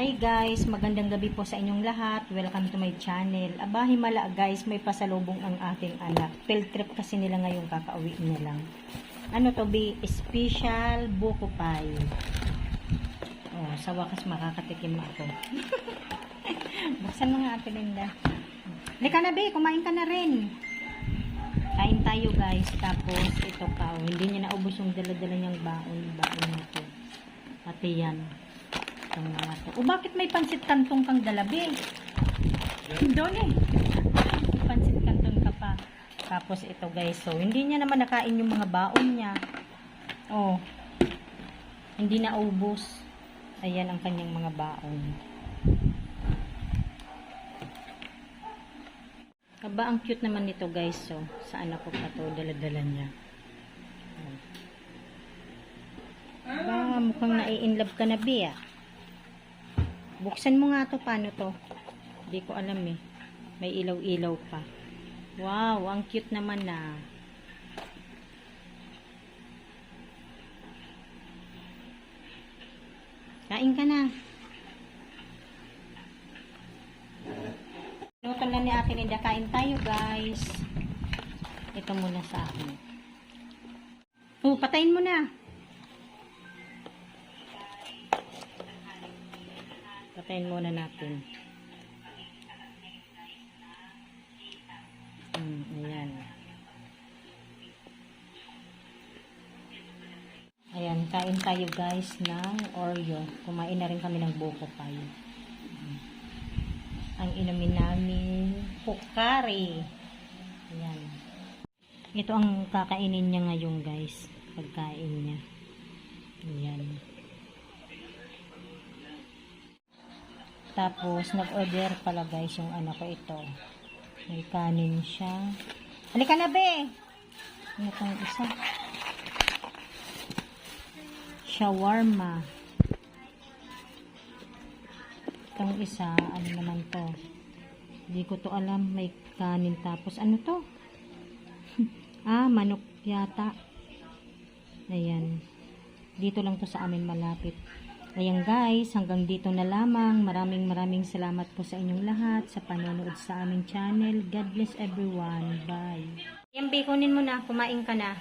Hi guys, magandang gabi po sa inyong lahat. Welcome to my channel. Aba, himala guys, may pasalubong ang ating anak. Field trip kasi nila ngayon, kakauwi na lang. Ano to be? Special buko pie. Oh, sa wakas makakatikim ako. Buksan mo nga Ate Linda. Lika na be, kumain ka na rin. Kain tayo guys. Tapos ito pa, oh, hindi niya naubos yung dala-dala niyang baon na to. Pati yan. O bakit may pansit kantong kang dalabi? Doon eh. Pansit kantong ka pa. Tapos ito guys, so hindi niya naman nakain yung mga baon niya. Oh. Hindi na ubos. Ayan ang kanyang mga baon. Aba, ang cute naman nito guys. So, sa anak ko pa to, dala-dala niya. Aba, mukhang nai-inlove ka na Bea. Buksan mo nga to, paano to? Hindi ko alam eh. May ilaw-ilaw pa. Wow, ang cute naman na. Kain ka na. Luto na ni Ate Linda. Kain tayo guys. Ito muna sa akin. Oh, patayin mo na. Patayin muna natin. Ayan. Ayan, kain tayo guys ng Oreo. Kumain na rin kami ng buko pie. Ang inumin namin, Pocari. Ayan. Ito ang kakainin niya ngayon guys. Pagkain niya. Ayan. Tapos, nag-order pala guys yung anak ko ito. May kanin siya. Halika na be! Ano itong isa? Shawarma. Itong isa, ano naman to? Hindi ko to alam. May kanin tapos, ano to? Manok yata. Ayan. Dito lang to sa amin malapit. Ayan guys, hanggang dito na lamang. Maraming salamat po sa inyong lahat sa panonood sa aming channel. God bless everyone. Bye. Ayan, kunin mo na. Kumain ka na.